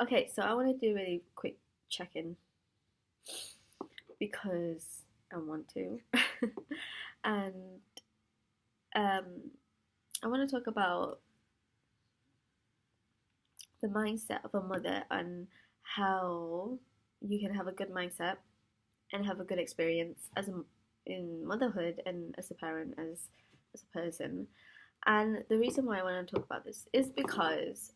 Okay, so I want to do a really quick check-in because I want to. And um, I want to talk about the mindset of a mother and how you can have a good mindset and have a good experience in motherhood and as a parent, as a person. And the reason why I want to talk about this is because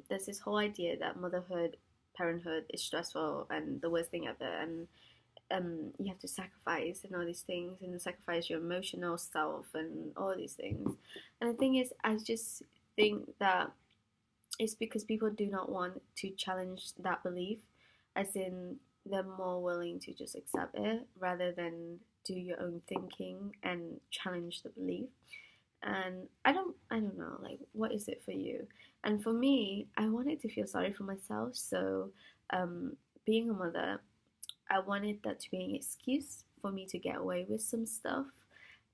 there's this whole idea that motherhood, parenthood is stressful and the worst thing ever, and you have to sacrifice and all these things, and sacrifice your emotional self and all these things. And the thing is, I just think that it's because people do not want to challenge that belief, as in they're more willing to just accept it rather than do your own thinking and challenge the belief. And I don't know, like, what is it for you? And for me, I wanted to feel sorry for myself. So um being a mother, I wanted that to be an excuse for me to get away with some stuff.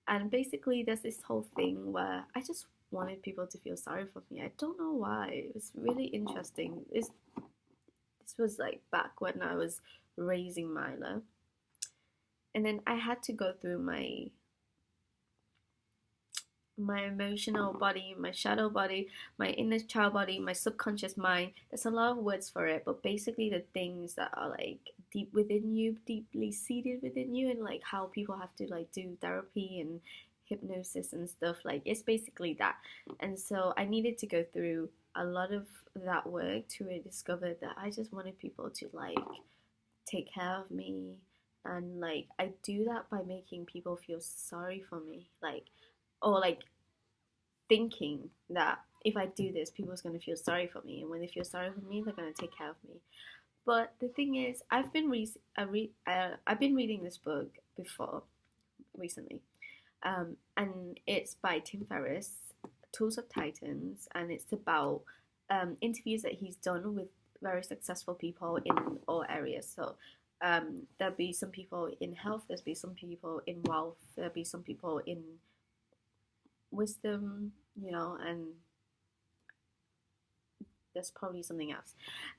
And basically, there's this whole thing where I just wanted people to feel sorry for me. I don't know why. It was really interesting. This was like back when I was raising Mila. And then I had to go through my emotional body, my shadow body, my inner child body, my subconscious mind. There's a lot of words for it, but basically the things that are like deep within you, deeply seated within you, and like how people have to like do therapy and hypnosis and stuff. Like it's basically that. And so I needed to go through a lot of that work to really discover that I just wanted people to like take care of me. And like I do that by making people feel sorry for me, like, or like thinking that if I do this, people's gonna feel sorry for me, and when they feel sorry for me, they're gonna take care of me. But the thing is, I've been reading this book before recently, and it's by Tim Ferriss, Tools of Titans, and it's about interviews that he's done with very successful people in all areas. So there'll be some people in health, there'll be some people in wealth, there'll be some people in wisdom, and there's probably something else.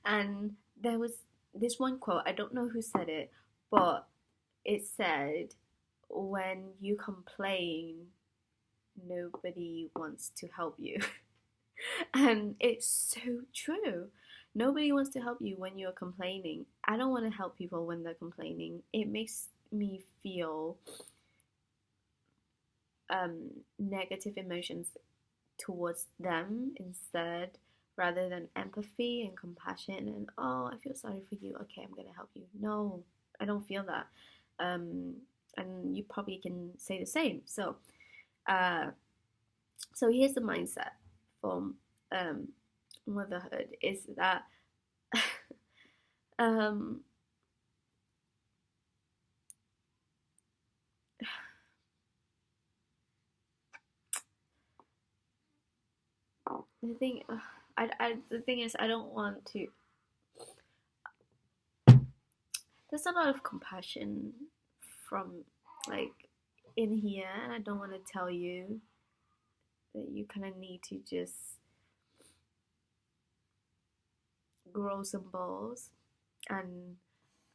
And there was this one quote, I don't know who said it, but it said, when you complain, nobody wants to help you. And it's so true. Nobody wants to help you when you're complaining. I don't want to help people when they're complaining. It makes me feel negative emotions towards them instead, rather than empathy and compassion and, oh, I feel sorry for you, okay, I'm gonna help you. No, I don't feel that. um and you probably can say the same. So uh so here's the mindset for um motherhood is that um the thing the thing is, I don't want to, there's a lot of compassion from like in here, and I don't want to tell you that you kind of need to just grow some balls and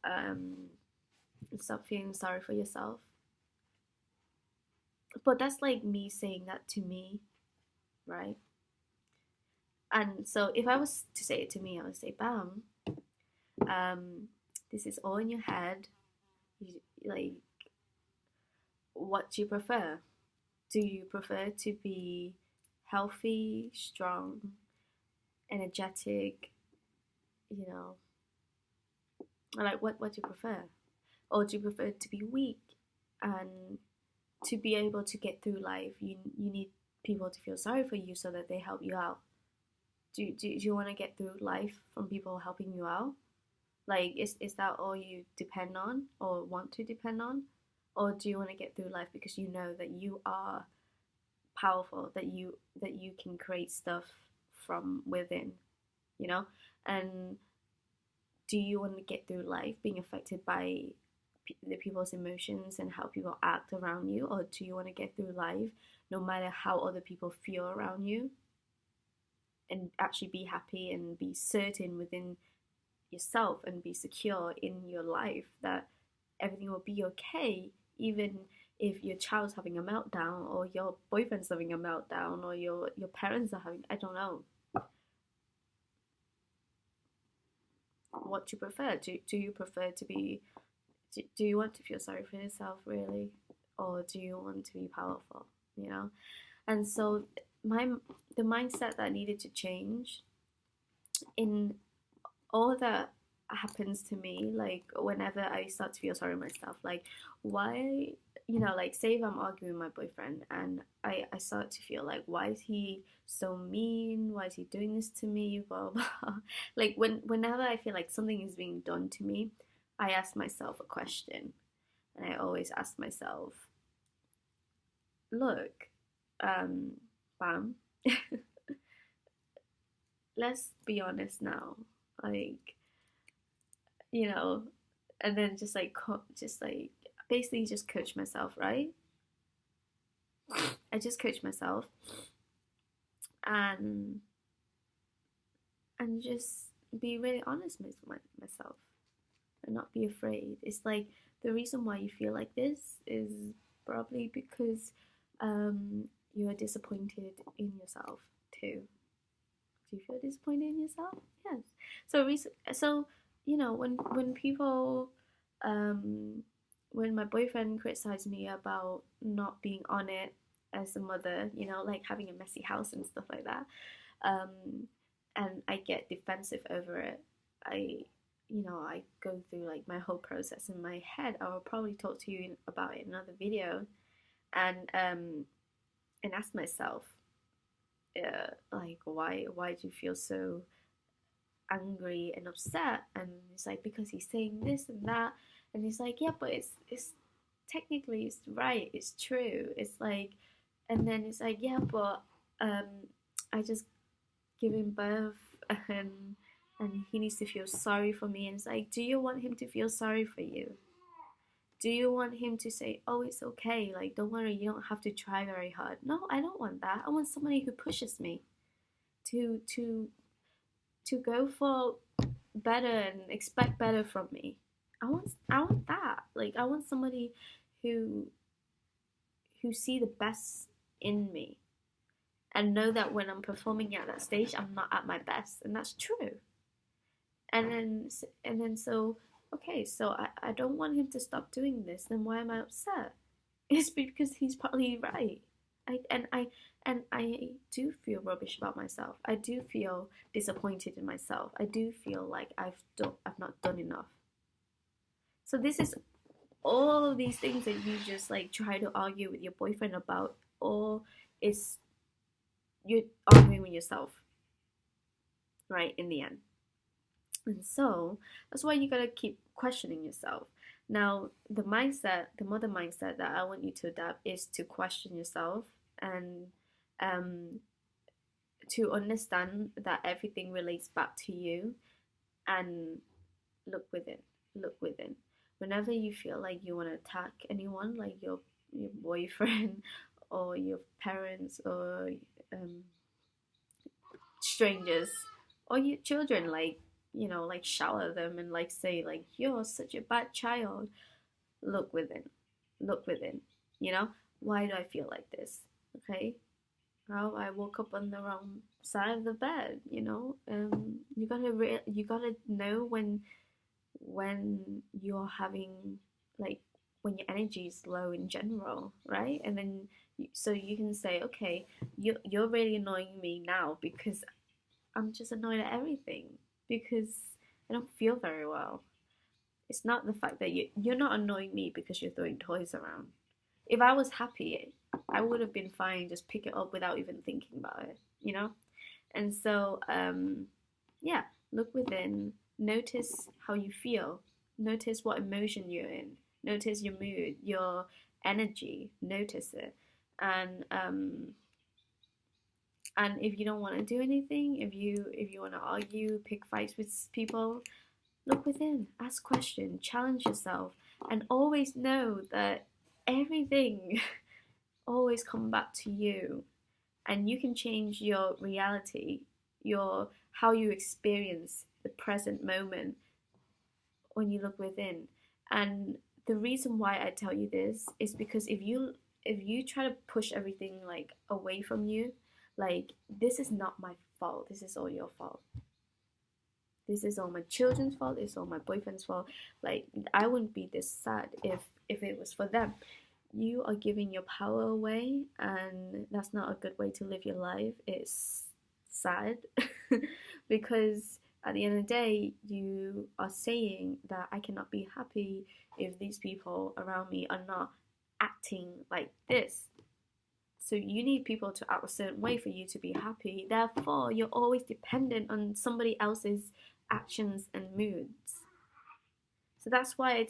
um, stop feeling sorry for yourself. But that's like me saying that to me, right? And so if I was to say it to me, I would say, Bam, um, this is all in your head. Like, what do you prefer? Do you prefer to be healthy, strong, energetic, you know, like what do you prefer? Or do you prefer to be weak and to be able to get through life? You need people to feel sorry for you so that they help you out. Do you want to get through life from people helping you out? Like, is that all you depend on or want to depend on? Or do you want to get through life because you know that you are powerful, that you can create stuff from within, you know? And do you want to get through life being affected by the people's emotions and how people act around you, or do you want to get through life no matter how other people feel around you? and actually be happy and be certain within yourself and be secure in your life that everything will be okay, even if your child's having a meltdown or your boyfriend's having a meltdown or your parents are having, I don't know, what do you prefer? Do you prefer to be, do you want to feel sorry for yourself really, or do you want to be powerful, you know? And so my the mindset that needed to change in all that happens to me, like whenever I start to feel sorry myself, like why, like say if I'm arguing with my boyfriend and I start to feel like, why is he so mean, why is he doing this to me, blah blah. Like whenever I feel like something is being done to me, I ask myself a question, and I always ask myself, look, Bam, let's be honest now, like, you know, and then just like just like basically just coach myself, right? I just coach myself and just be really honest with myself and not be afraid. It's like the reason why you feel like this is probably because you're disappointed in yourself too. Do you feel disappointed in yourself? Yes. So when people when my boyfriend criticized me about not being on it as a mother, like having a messy house and stuff like that, and I get defensive over it, I go through like my whole process in my head. I will probably talk to you about it in another video, and ask myself, like, why do you feel so angry and upset? And it's like, because he's saying this and that, and he's like, yeah, but it's technically it's right, it's true, it's like, and then it's like, yeah, but I just give him birth, and he needs to feel sorry for me. And it's like, do you want him to feel sorry for you? Do you want him to say, oh, it's okay, like, don't worry, you don't have to try very hard? No, I don't want that. I want somebody who pushes me to go for better and expect better from me. I want that. Like, I want somebody who see the best in me and know that when I'm performing at that stage, I'm not at my best, and that's true. And then so, okay, so I don't want him to stop doing this. Then why am I upset? It's because he's probably right. I do feel rubbish about myself. I do feel disappointed in myself. I do feel like I've not done enough. So this is all of these things that you just like try to argue with your boyfriend about, or is you're arguing with yourself, right? In the end. And so that's why you gotta keep questioning yourself. Now, the mother mindset that I want you to adapt is to question yourself and to understand that everything relates back to you, and look within. Look within. Whenever you feel like you want to attack anyone, like your boyfriend or your parents or um, strangers or your children, like, like shower them and like say like, you're such a bad child. Look within. Look within. Why do I feel like this? Okay. Well, I woke up on the wrong side of the bed. You gotta know when you're having, like, when your energy is low in general, right? And then so you can say, okay, you're really annoying me now because I'm just annoyed at everything because I don't feel very well. It's not the fact that you're not annoying me because you're throwing toys around. If I was happy, I would have been fine, just pick it up without even thinking about it. And so, yeah, look within, notice how you feel, notice what emotion you're in, notice your mood, your energy, notice it. And if you don't want to do anything, if you want to argue, pick fights with people, look within, ask questions, challenge yourself, and always know that everything always come back to you, and you can change your reality your how you experience the present moment when you look within. And the reason why I tell you this is because if you try to push everything like away from you, like this is not my fault, this is all your fault, this is all my children's fault, it's all my boyfriend's fault, like I wouldn't be this sad if it was for them. You are giving your power away, and that's not a good way to live your life. It's sad because at the end of the day, you are saying that I cannot be happy if these people around me are not acting like this. So you need people to act a certain way for you to be happy. Therefore, you're always dependent on somebody else's actions and moods. So that's why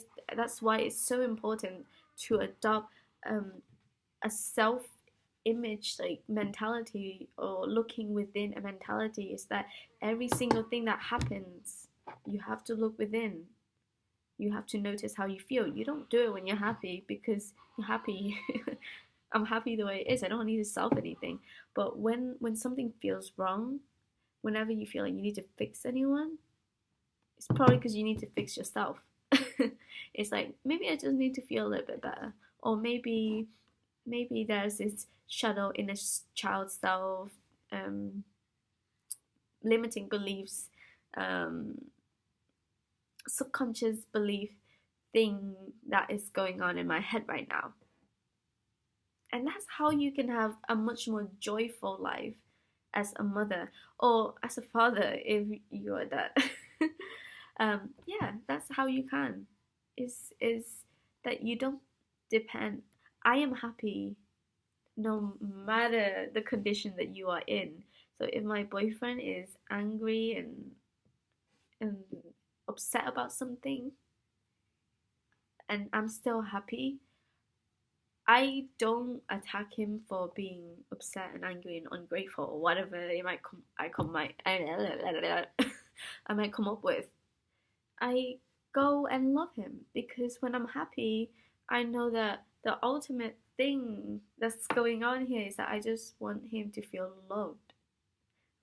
it's so important to adopt um, a self image like mentality, or looking within a mentality, is that every single thing that happens, you have to look within. You have to notice how you feel. You don't do it when you're happy because you're happy. I'm happy the way it is. I don't need to solve anything. But when something feels wrong, whenever you feel like you need to fix anyone, it's probably because you need to fix yourself. It's like maybe I just need to feel a little bit better, or maybe there's this shadow in a child's self, um, limiting beliefs, um, subconscious belief thing that is going on in my head right now. And that's how you can have a much more joyful life as a mother or as a father if you are that. Yeah, that's how you can. Is that you don't depend. I am happy no matter the condition that you are in. So if my boyfriend is angry and upset about something and I'm still happy, I don't attack him for being upset and angry and ungrateful or whatever it might come I might come up with. I go and love him because when I'm happy, I know that the ultimate thing that's going on here is that I just want him to feel loved.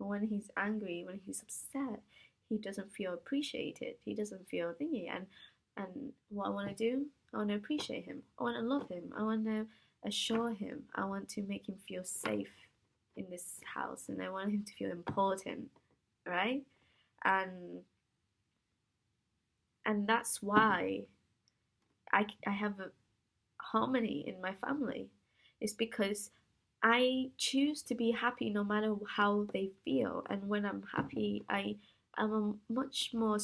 And when he's angry, when he's upset, he doesn't feel appreciated. He doesn't feel thingy. And what I want to do, I want to appreciate him. I want to love him. I want to assure him. I want to make him feel safe in this house, and I want him to feel important, right? And that's why I have a harmony in my family. It's because I choose to be happy no matter how they feel. And when I'm happy, I am a much more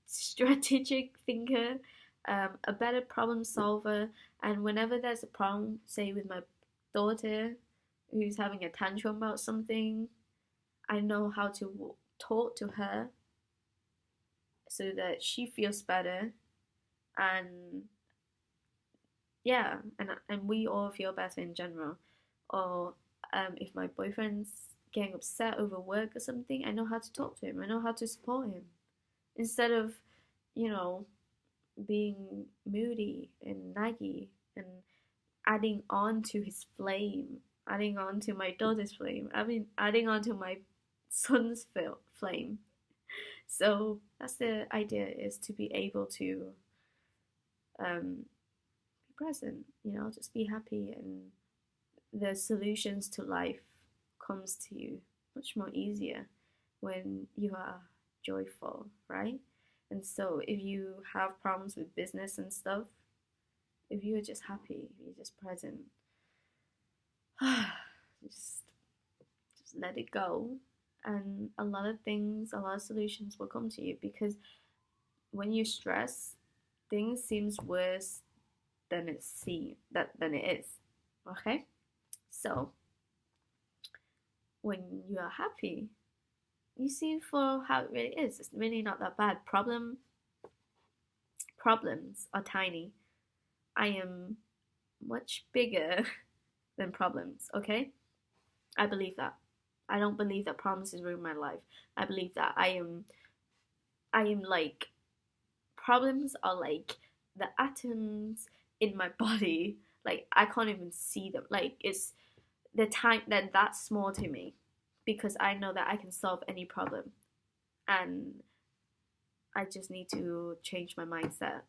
strategic thinker, a better problem solver. And whenever there's a problem, say with my daughter who's having a tantrum about something, I know how to talk to her so that she feels better, and yeah, and we all feel better in general. Or if my boyfriend's getting upset over work or something, I know how to talk to him. I know how to support him instead of, you know, being moody and naggy and adding on to his flame, adding on to my daughter's flame. I mean, adding on to my son's flame. So that's the idea, is to be able to be present, just be happy, and the solutions to life comes to you much more easier when you are joyful, right? And so if you have problems with business and stuff, if you're just happy, if you're just present, just let it go, and a lot of things, a lot of solutions will come to you, because when you stress, things seems worse than it is. Okay? So when you are happy, you see for how it really is. It's really not that bad. Problems are tiny. I am much bigger than problems, okay? I believe that. I don't believe that problems has ruined my life. I believe that I am like, problems are like the atoms in my body. Like I can't even see them. Like it's the time that's small to me. because I know that I can solve any problem, and I just need to change my mindset,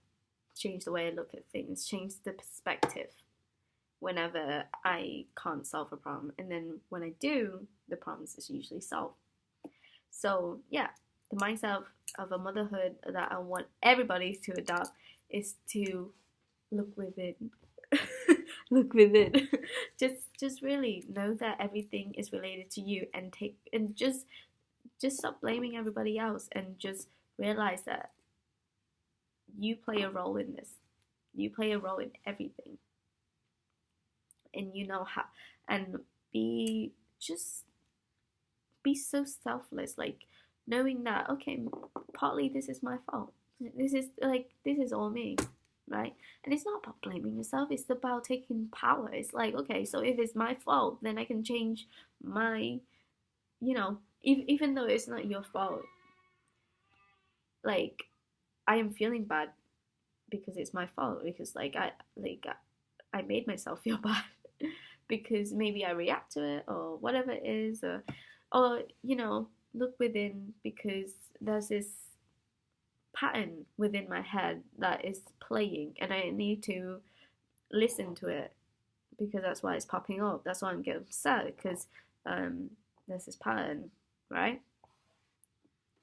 change the way I look at things, change the perspective whenever I can't solve a problem. And then when I do, the problem is usually solved. So, yeah, the mindset of a motherhood that I want everybody to adopt is to look within. Look within. Just really know that everything is related to you, and just stop blaming everybody else, and just realize that you play a role in this. You play a role in everything. And you know how, and be just be so selfless, like knowing that, okay, partly this is my fault. This is all me, right? And it's not about blaming yourself, it's about taking power. It's like, okay, so if it's my fault, then I can change my, even though it's not your fault, like I am feeling bad because it's my fault, because I made myself feel bad because maybe I react to it or whatever it is, or look within, because there's this pattern within my head that is playing, and I need to listen to it, because that's why it's popping up. That's why I'm getting upset, because there's this pattern, right?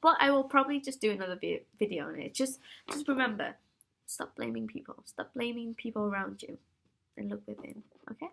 But I will probably just do another video on it. Just remember, stop blaming people. Stop blaming people around you, and look within. Okay?